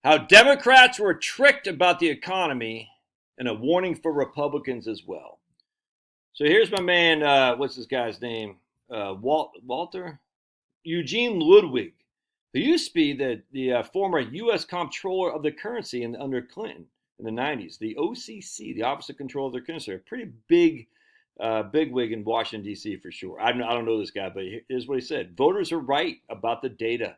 How Democrats were tricked about the economy and a warning for Republicans as well. So here's my man, what's this guy's name? Walter? Eugene Ludwig, who used to be the former U.S. comptroller of the currency under Clinton in the 90s. The OCC, the Office of Control of the Currency, a pretty big wig in Washington, D.C. for sure. I don't know this guy, but here's what he said. Voters are right about the data.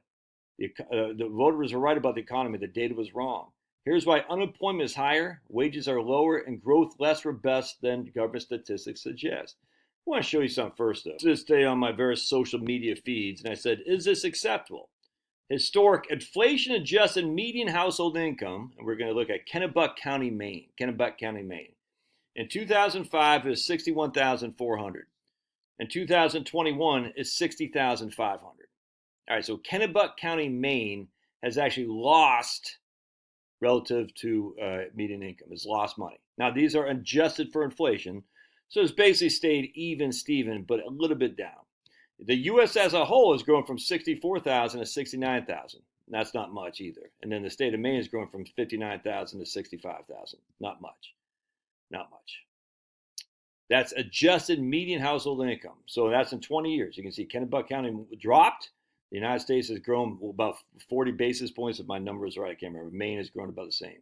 The voters are right about the economy. The data was wrong. Here's why unemployment is higher, wages are lower, and growth less robust than government statistics suggest. I want to show you something first, though. Just stay on my various social media feeds, and I said, is this acceptable? Historic inflation-adjusted median household income, and we're going to look at Kennebuck County, Maine. Kennebuck County, Maine. In 2005, it was $61,400. In 2021, it's $60,500. All right, so Kennebuck County, Maine has actually lost relative to median income. It's lost money. Now, these are adjusted for inflation, so it's basically stayed even, Steven, but a little bit down. The U.S. as a whole has grown from 64,000 to 69,000. That's not much either. And then the state of Maine has grown from 59,000 to 65,000. Not much. Not much. That's adjusted median household income. So that's in 20 years. You can see Kennebuck County dropped. The United States has grown about 40 basis points, if my number is right. I can't remember. Maine has grown about the same.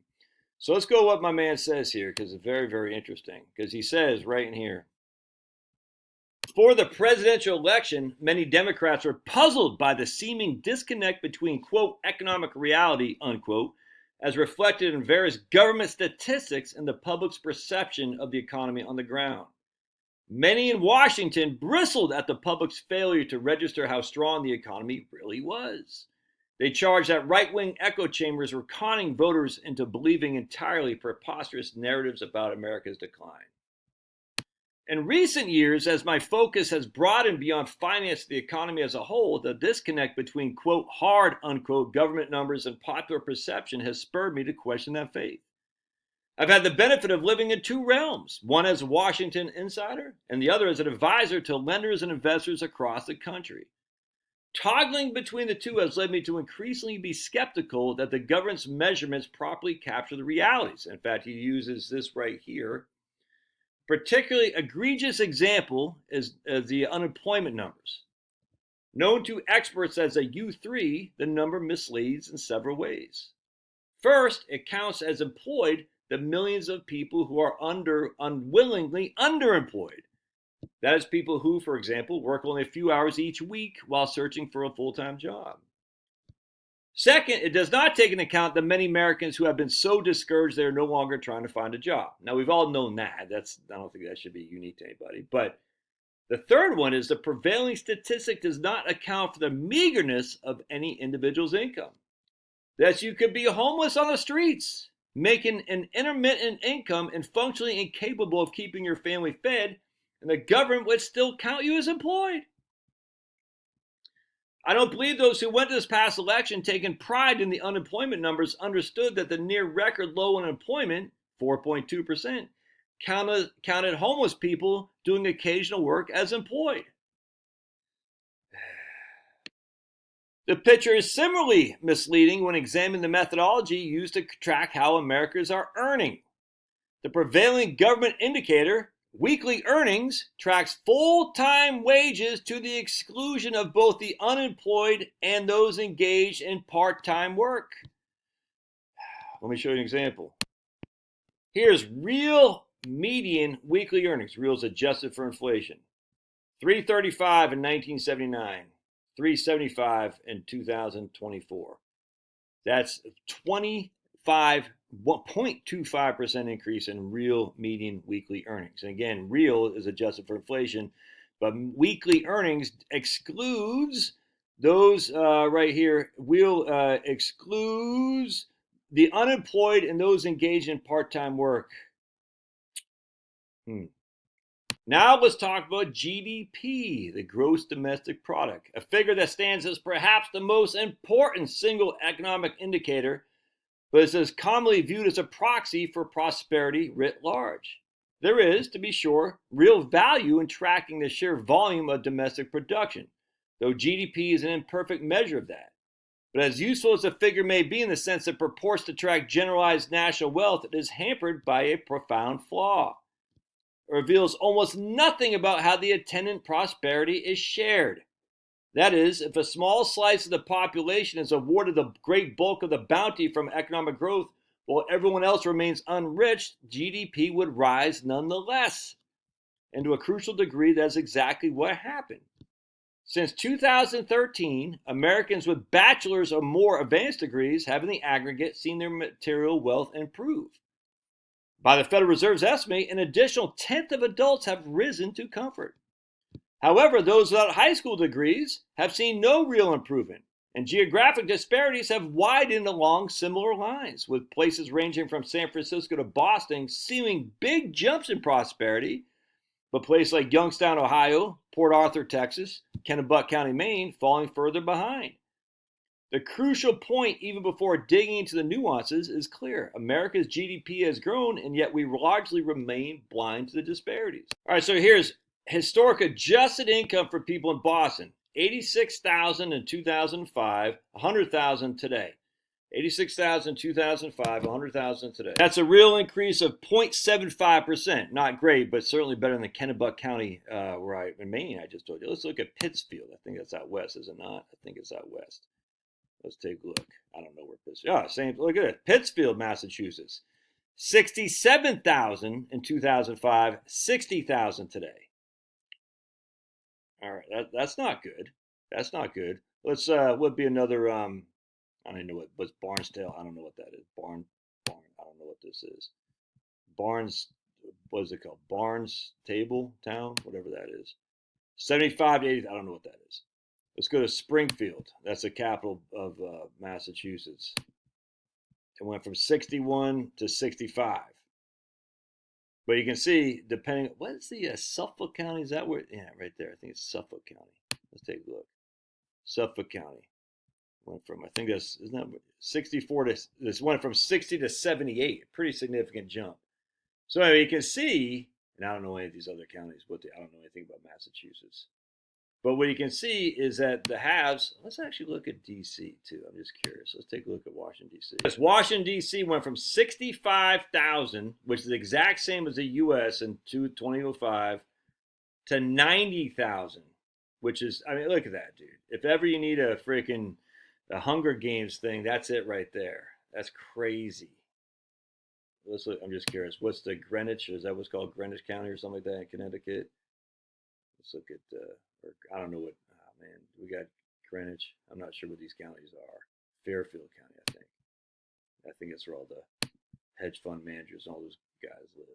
So let's go what my man says here, because it's very, very interesting. Because he says right in here, for the presidential election, many Democrats are puzzled by the seeming disconnect between, quote, economic reality, unquote, as reflected in various government statistics and the public's perception of the economy on the ground. Many in Washington bristled at the public's failure to register how strong the economy really was. They charged that right-wing echo chambers were conning voters into believing entirely preposterous narratives about America's decline. In recent years, as my focus has broadened beyond finance to the economy as a whole, the disconnect between, quote, hard, unquote, government numbers and popular perception has spurred me to question that faith. I've had the benefit of living in two realms, one as a Washington insider and the other as an advisor to lenders and investors across the country. Toggling between the two has led me to increasingly be skeptical that the government's measurements properly capture the realities. In fact, he uses this right here. Particularly egregious example is the unemployment numbers. Known to experts as a U3, the number misleads in several ways. First, it counts as employed the millions of people who are unwillingly underemployed. That is people who, for example, work only a few hours each week while searching for a full-time job. Second, it does not take into account the many Americans who have been so discouraged they are no longer trying to find a job. Now, we've all known that. I don't think that should be unique to anybody. But the third one is the prevailing statistic does not account for the meagerness of any individual's income. That you could be homeless on the streets, making an intermittent income and functionally incapable of keeping your family fed, and the government would still count you as employed. I don't believe those who went to this past election taking pride in the unemployment numbers understood that the near record low unemployment, 4.2%, counted homeless people doing occasional work as employed. The picture is similarly misleading when examining the methodology used to track how Americans are earning. The prevailing government indicator, weekly earnings, tracks full-time wages to the exclusion of both the unemployed and those engaged in part-time work. Let me show you an example. Here's real median weekly earnings. Real is adjusted for inflation. $335 in 1979. $375 in 2024. That's 0.25% increase in real median weekly earnings. And again, real is adjusted for inflation, but weekly earnings excludes those right here. Real excludes the unemployed and those engaged in part-time work. Now let's talk about GDP, the gross domestic product, a figure that stands as perhaps the most important single economic indicator, but is commonly viewed as a proxy for prosperity writ large. There is, to be sure, real value in tracking the sheer volume of domestic production, though GDP is an imperfect measure of that. But as useful as the figure may be in the sense it purports to track generalized national wealth, it is hampered by a profound flaw. It reveals almost nothing about how the attendant prosperity is shared. That is, if a small slice of the population is awarded the great bulk of the bounty from economic growth, while everyone else remains unenriched, GDP would rise nonetheless. And to a crucial degree, that's exactly what happened. Since 2013, Americans with bachelor's or more advanced degrees have in the aggregate seen their material wealth improve. By the Federal Reserve's estimate, an additional tenth of adults have risen to comfort. However, those without high school degrees have seen no real improvement, and geographic disparities have widened along similar lines, with places ranging from San Francisco to Boston seeing big jumps in prosperity, but places like Youngstown, Ohio, Port Arthur, Texas, Kennebuck County, Maine, falling further behind. The crucial point, even before digging into the nuances, is clear. America's GDP has grown, and yet we largely remain blind to the disparities. All right, so here's historic adjusted income for people in Boston. $86,000 in 2005, $100,000 today. $86,000 in 2005, $100,000 today. That's a real increase of 0.75%. Not great, but certainly better than Kennebuck County, in Maine, I just told you. Let's look at Pittsfield. I think that's out west, is it not? I think it's out west. Let's take a look. I don't know where Pittsfield. Same. Look at it. Pittsfield, Massachusetts. 67,000 in 2005, 60,000 today. All right, that's not good. That's not good. Let's would be another I don't even know what's Barnstable. I don't know what that is. Barn. I don't know what this is. Barnes. What is it called? Barnes Table Town, whatever that is. 75 to 80. I don't know what that is. Let's go to Springfield. That's the capital of Massachusetts. It went from 61 to 65. But you can see, depending, what is the Suffolk County? Is that where? Yeah, right there. I think it's Suffolk County. Let's take a look. Suffolk County went from, I think that's, isn't that 64 to, this went from 60 to 78. Pretty significant jump. So anyway, you can see, and I don't know any of these other counties, I don't know anything about Massachusetts. But what you can see is that the haves, let's actually look at D.C. too. I'm just curious. Let's take a look at Washington, D.C. Yes, Washington, D.C. went from 65,000, which is the exact same as the U.S. in 2005, to 90,000, which is, I mean, look at that, dude. If ever you need a freaking Hunger Games thing, that's it right there. That's crazy. Let's look, I'm just curious. What's the Greenwich? Is that what's called Greenwich County or something like that in Connecticut? Let's look at, I don't know what, man, we got Greenwich. I'm not sure what these counties are. Fairfield County, I think. I think it's where all the hedge fund managers and all those guys live.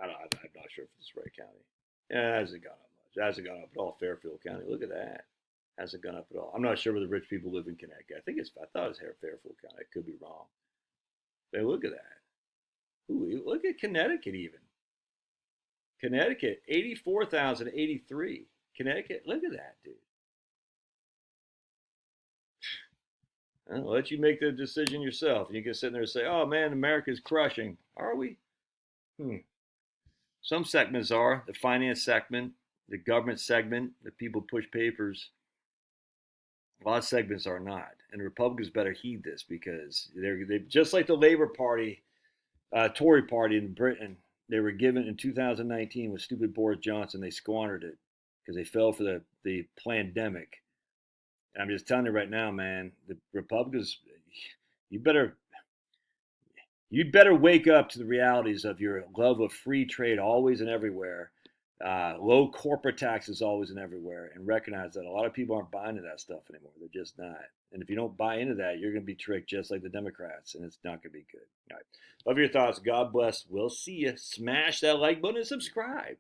I'm not sure if it's the right county. Yeah, it hasn't gone up much. It hasn't gone up at all. Fairfield County, look at that. Hasn't gone up at all. I'm not sure where the rich people live in Connecticut. I thought it was Fairfield County. I could be wrong. But look at that. Ooh, look at Connecticut even. Connecticut, 84,083. Connecticut, look at that, dude. I'll let you make the decision yourself. You can sit there and say, oh man, America's crushing. Are we? Some segments are. The finance segment, the government segment, the people push papers. A lot of segments are not. And the Republicans better heed this because they're just like the Labour Party, Tory Party in Britain. They were given in 2019 with stupid Boris Johnson. They squandered it because they fell for the pandemic. And I'm just telling you right now, man, the Republicans, you'd better wake up to the realities of your love of free trade always and everywhere, low corporate taxes always and everywhere, and recognize that a lot of people aren't buying into that stuff anymore. They're just not. And if you don't buy into that, you're going to be tricked just like the Democrats, and it's not going to be good. All right. Love your thoughts. God bless. We'll see you. Smash that like button and subscribe.